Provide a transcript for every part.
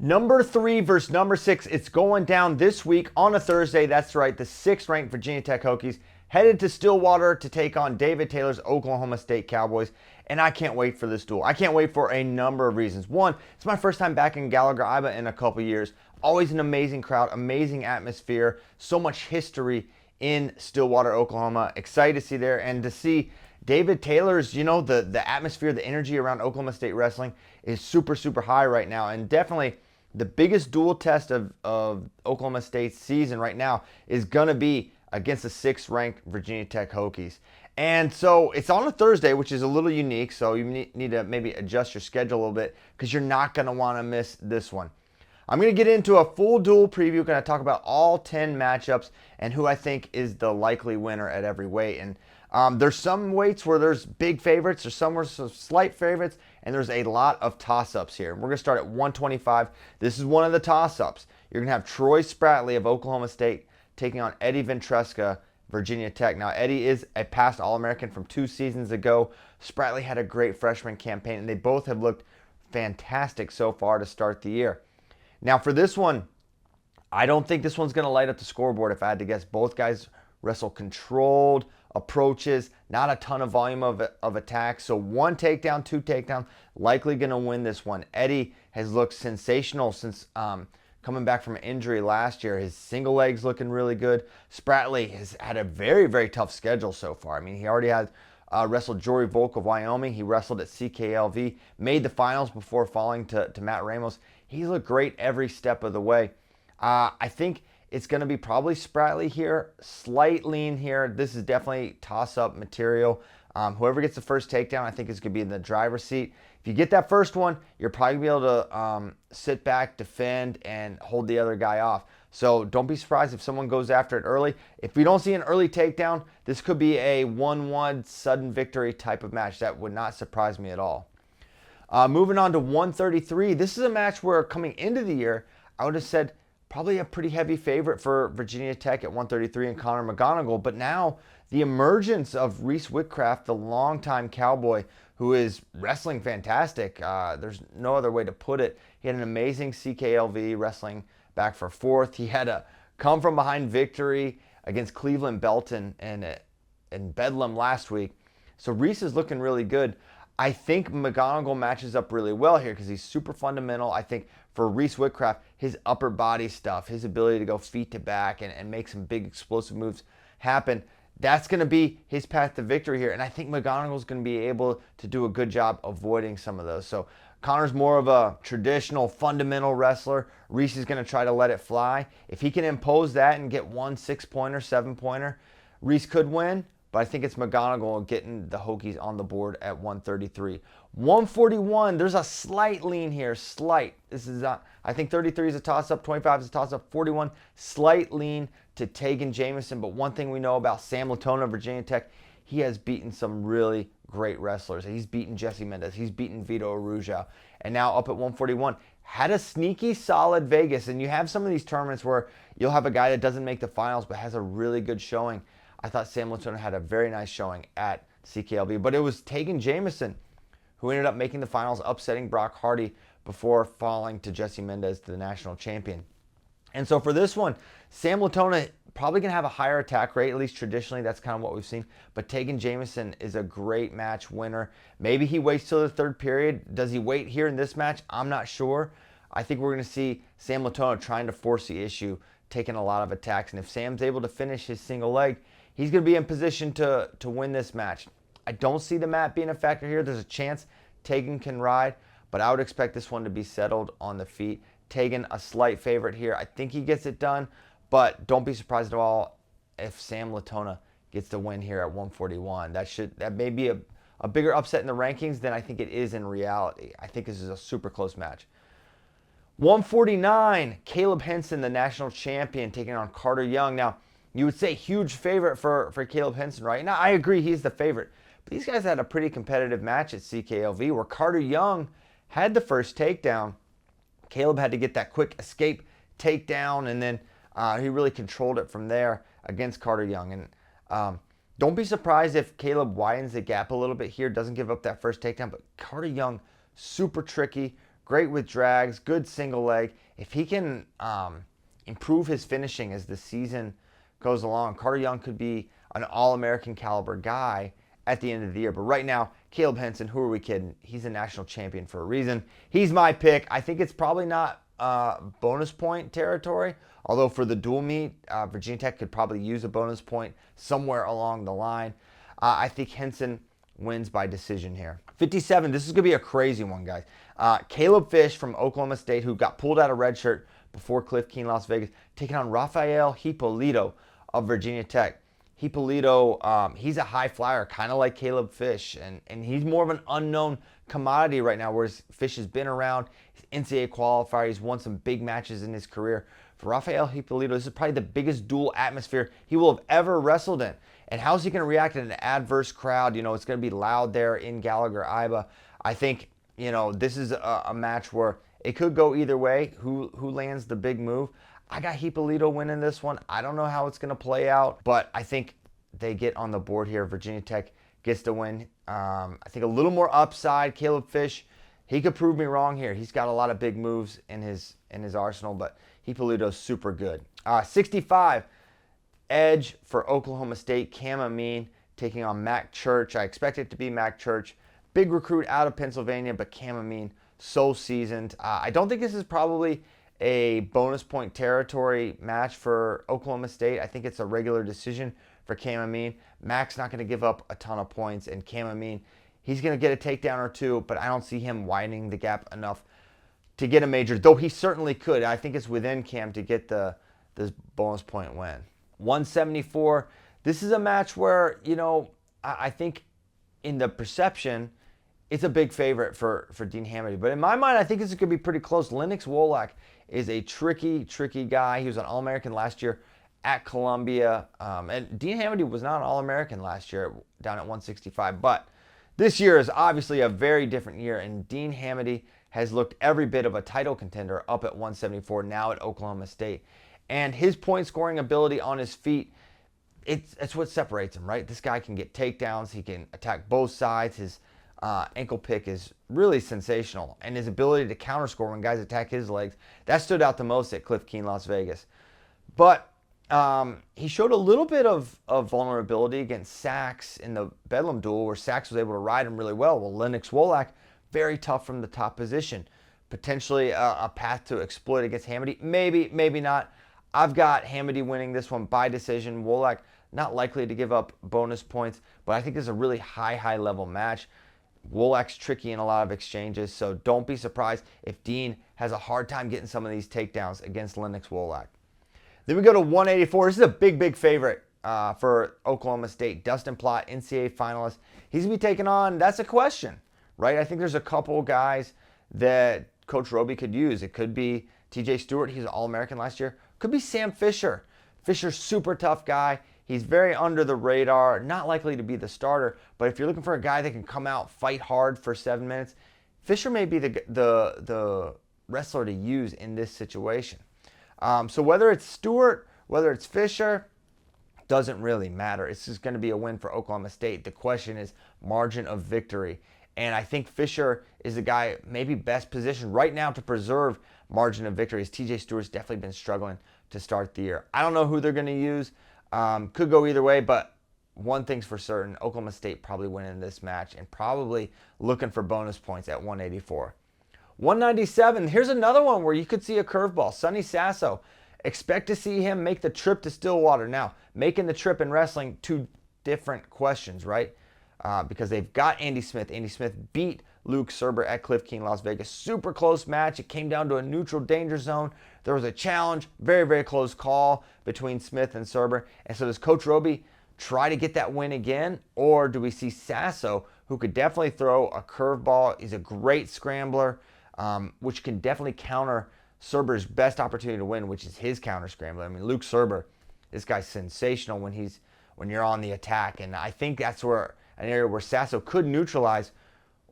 Number 3 versus number 6. It's going down this week on a Thursday. That's right. The 6th ranked Virginia Tech Hokies headed to Stillwater to take on David Taylor's Oklahoma State Cowboys. And I can't wait for this duel. I can't wait for a number of reasons. One, it's my first time back in Gallagher-Iba in a couple years. Always an amazing crowd, amazing atmosphere, so much history in Stillwater, Oklahoma. Excited to see there and to see David Taylor's, the atmosphere, the energy around Oklahoma State wrestling is super, super high right now. And definitely the biggest dual test of Oklahoma State's season right now is going to be against the 6th ranked Virginia Tech Hokies. And so it's on a Thursday, which is a little unique. So you need to maybe adjust your schedule a little bit because you're not going to want to miss this one. I'm going to get into a full duel preview. Going to talk about all 10 matchups and who I think is the likely winner at every weight. And there's some weights where there's big favorites, there's some where some slight favorites, and there's a lot of toss-ups here. We're going to start at 125. This is one of the toss-ups. You're going to have Troy Spratley of Oklahoma State taking on Eddie Ventresca, Virginia Tech. Now, Eddie is a past All-American from 2 seasons ago. Spratley had a great freshman campaign, and they both have looked fantastic so far to start the year. Now, for this one, I don't think this one's going to light up the scoreboard if I had to guess. Both guys wrestle controlled approaches, not a ton of volume of attacks. So 1 takedown, 2 takedown, likely going to win this one. Eddie has looked sensational since coming back from an injury last year. His single leg's looking really good. Spratley has had a very, very tough schedule so far. I mean, he already had wrestled Jory Volk of Wyoming. He wrestled at CKLV, made the finals before falling to Matt Ramos. He's looked great every step of the way. I think it's going to be probably Spratley here. Slight lean here. This is definitely toss-up material. Whoever gets the first takedown, I think is going to be in the driver's seat. If you get that first one, you're probably going to be able to sit back, defend, and hold the other guy off. So don't be surprised if someone goes after it early. If we don't see an early takedown, this could be a 1-1 sudden victory type of match. That would not surprise me at all. Moving on to 133. This is a match where coming into the year, I would have said probably a pretty heavy favorite for Virginia Tech at 133 and Conor McGonagle. But now the emergence of Reese Witcraft, the longtime Cowboy, who is wrestling fantastic. There's no other way to put it. He had an amazing CKLV wrestling back for 4th. He had a come from behind victory against Cleveland Belton in Bedlam last week. So Reese is looking really good. I think McGonagle matches up really well here because he's super fundamental. I think for Reese Witcraft, his upper body stuff, his ability to go feet to back and make some big explosive moves happen, that's going to be his path to victory here. And I think McGonagle's going to be able to do a good job avoiding some of those. So Conor's more of a traditional, fundamental wrestler. Reese is going to try to let it fly. If he can impose that and get 1 6-pointer, 7-pointer, Reese could win. But I think it's McGonagle getting the Hokies on the board at 133. 141, there's a slight lean here, slight. This is, I think 33 is a toss-up, 25 is a toss-up, 41, slight lean to Tagan Jameson. But one thing we know about Sam Latona of Virginia Tech, he has beaten some really great wrestlers. He's beaten Jesse Mendez, he's beaten Vito Arujau, and now up at 141. Had a sneaky, solid Vegas, and you have some of these tournaments where you'll have a guy that doesn't make the finals but has a really good showing. I thought Sam Latona had a very nice showing at CKLV, but it was Tagan Jameson who ended up making the finals, upsetting Brock Hardy before falling to Jesse Mendez, the national champion. And so for this one, Sam Latona probably going to have a higher attack rate, at least traditionally. That's kind of what we've seen. But Tagan Jameson is a great match winner. Maybe he waits till the 3rd period. Does he wait here in this match? I'm not sure. I think we're going to see Sam Latona trying to force the issue, taking a lot of attacks. And if Sam's able to finish his single leg, he's going to be in position to win this match. I don't see the mat being a factor here. There's a chance Tagan can ride, but I would expect this one to be settled on the feet. Tagan, a slight favorite here. I think he gets it done, but don't be surprised at all if Sam Latona gets the win here at 141. That may be a bigger upset in the rankings than I think it is in reality. I think this is a super close match. 149, Caleb Henson, the national champion, taking on Carter Young. Now, you would say huge favorite for Caleb Henson, right? Now, I agree he's the favorite. But these guys had a pretty competitive match at CKLV where Carter Young had the first takedown. Caleb had to get that quick escape takedown, and then he really controlled it from there against Carter Young. And don't be surprised if Caleb widens the gap a little bit here, doesn't give up that first takedown. But Carter Young, super tricky, great with drags, good single leg. If he can improve his finishing as the season goes along, Carter Young could be an All-American caliber guy at the end of the year. But right now, Caleb Henson, who are we kidding? He's a national champion for a reason. He's my pick. I think it's probably not bonus point territory, although for the dual meet, Virginia Tech could probably use a bonus point somewhere along the line. I think Henson wins by decision here. 57, this is going to be a crazy one, guys. Caleb Fish from Oklahoma State, who got pulled out of redshirt before Cliff Keen, Las Vegas, taking on Rafael Hippoo of Virginia Tech. Hippoo, he's a high flyer, kind of like Caleb Fish, and he's more of an unknown commodity right now, whereas Fish has been around. He's NCAA qualifier. He's won some big matches in his career. For Rafael Hippoo, this is probably the biggest dual atmosphere he will have ever wrestled in. And how's he going to react in an adverse crowd? You know, it's going to be loud there in Gallagher-Iba. I think, you know, this is a match where it could go either way. Who lands the big move? I got Hippoo winning this one. I don't know how it's going to play out, but I think they get on the board here. Virginia Tech gets the win. I think a little more upside. Caleb Fish, he could prove me wrong here. He's got a lot of big moves in his arsenal, but Hippoo's super good. 65, edge for Oklahoma State. Cam Amin taking on Mac Church. I expect it to be Mac Church. Big recruit out of Pennsylvania, but Cam Amin, so seasoned. I don't think this is probably a bonus point territory match for Oklahoma State. I think it's a regular decision for Cam Amin. Mac's not going to give up a ton of points, and Cam Amin, he's going to get a takedown or two, but I don't see him widening the gap enough to get a major, though he certainly could. I think it's within Cam to get this bonus point win. 174, this is a match where, you know, I think in the perception, it's a big favorite for Dean Hamdy. But in my mind, I think this is going to be pretty close. Lwak is a tricky guy. He was an All-American last year at Columbia. And Dean Hamdy was not an All-American last year down at 165. But this year is obviously a very different year. And Dean Hamdy has looked every bit of a title contender up at 174, now at Oklahoma State. And his point scoring ability on his feet, it's what separates him, right? This guy can get takedowns. He can attack both sides. His ankle pick is really sensational. And his ability to counter score when guys attack his legs, that stood out the most at Cliff Keen, Las Vegas. But he showed a little bit of vulnerability against Sachs in the Bedlam duel, where Sachs was able to ride him really well. Well, Lwak, very tough from the top position. Potentially a path to exploit against Hamdy. Maybe not. I've got Hamdy winning this one by decision. Lwak not likely to give up bonus points, but I think this is a really high level match. Lwak's tricky in a lot of exchanges, so don't be surprised if Dean has a hard time getting some of these takedowns against Lwak. Then we go to 184. This is a big favorite for Oklahoma State. Dustin Plott, NCAA finalist. He's going to be taking on, that's a question, right? I think there's a couple guys that Coach Roby could use. It could be TJ Stewart. He's an All-American last year. Could be Sam Fisher. Fisher's super tough guy. He's very under the radar, not likely to be the starter, but if you're looking for a guy that can come out, fight hard for 7 minutes, Fisher may be the wrestler to use in this situation. So whether it's Stewart, whether it's Fisher, doesn't really matter. It's just going to be a win for Oklahoma State. The question is margin of victory. And I think Fisher is the guy maybe best positioned right now to preserve margin of victory, as TJ Stewart's definitely been struggling to start the year. I don't know who they're going to use. Could go either way, but one thing's for certain, Oklahoma State probably winning this match and probably looking for bonus points at 184. 197, here's another one where you could see a curveball. Sonny Sasso, expect to see him make the trip to Stillwater. Now, making the trip in wrestling, two different questions, right? Because they've got Andy Smith. Andy Smith beat Luke Serber at Cliff Keen, Las Vegas. Super close match. It came down to a neutral danger zone. There was a challenge. Very close call between Smith and Serber. And so does Coach Roby try to get that win again? Or do we see Sasso, who could definitely throw a curveball? He's a great scrambler, which can definitely counter Serber's best opportunity to win, which is his counter scrambler. I mean, Luke Serber, this guy's sensational when you're on the attack. And I think that's where an area where Sasso could neutralize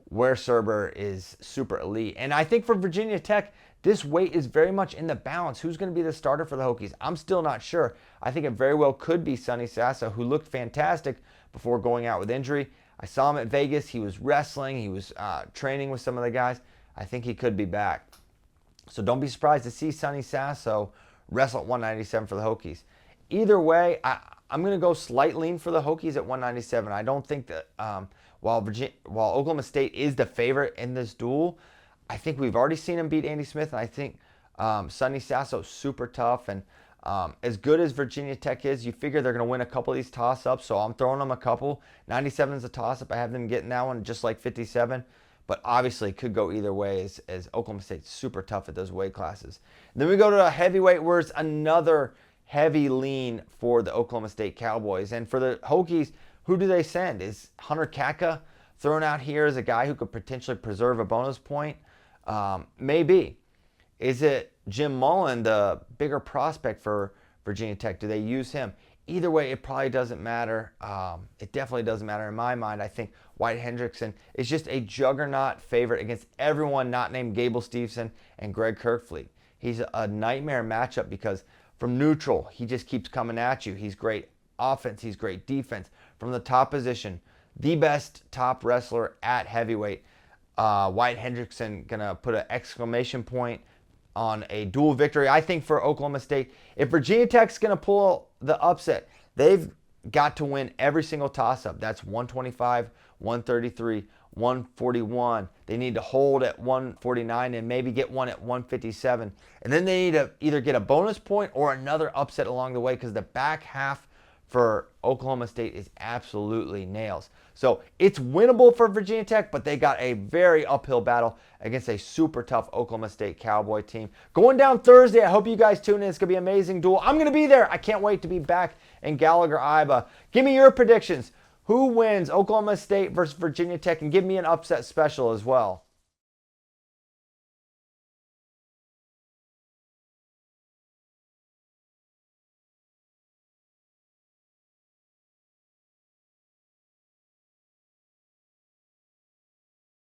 where Serber is super elite. And I think for Virginia Tech, this weight is very much in the balance. Who's going to be the starter for the Hokies? I'm still not sure. I think it very well could be Sonny Sasso, who looked fantastic before going out with injury. I saw him at Vegas. He was wrestling. He was training with some of the guys. I think he could be back. So don't be surprised to see Sonny Sasso wrestle at 197 for the Hokies. Either way, I'm going to go slight lean for the Hokies at 197. I don't think that while Oklahoma State is the favorite in this duel, I think we've already seen him beat Andy Smith, and I think Sonny Sasso is super tough. And as good as Virginia Tech is, you figure they're going to win a couple of these toss-ups, so I'm throwing them a couple. 97 is a toss-up. I have them getting that one just like 57. But obviously it could go either way as Oklahoma State's super tough at those weight classes. And then we go to a heavyweight where it's another heavy lean for the Oklahoma State Cowboys. And for the Hokies, who do they send? Is Hunter Kaka thrown out here as a guy who could potentially preserve a bonus point? Maybe. Is it Jim Mullen, the bigger prospect for Virginia Tech? Do they use him? Either way, it probably doesn't matter. It definitely doesn't matter in my mind. I think White Hendrickson is just a juggernaut favorite against everyone not named Gable Steveson and Greg Kirkfleet. He's a nightmare matchup because from neutral, he just keeps coming at you. He's great offense. He's great defense. From the top position, the best top wrestler at heavyweight. White Hendrickson going to put an exclamation point on a dual victory, I think, for Oklahoma State. If Virginia Tech's going to pull the upset, they've got to win every single toss-up. That's 125, 133, 141. They need to hold at 149 and maybe get one at 157. And then they need to either get a bonus point or another upset along the way because the back half for Oklahoma State is absolutely nails. So it's winnable for Virginia Tech, but they got a very uphill battle against a super tough Oklahoma State Cowboy team. Going down Thursday, I hope you guys tune in. It's going to be an amazing duel. I'm going to be there. I can't wait to be back in Gallagher, Iowa. Give me your predictions. Who wins Oklahoma State versus Virginia Tech? And give me an upset special as well.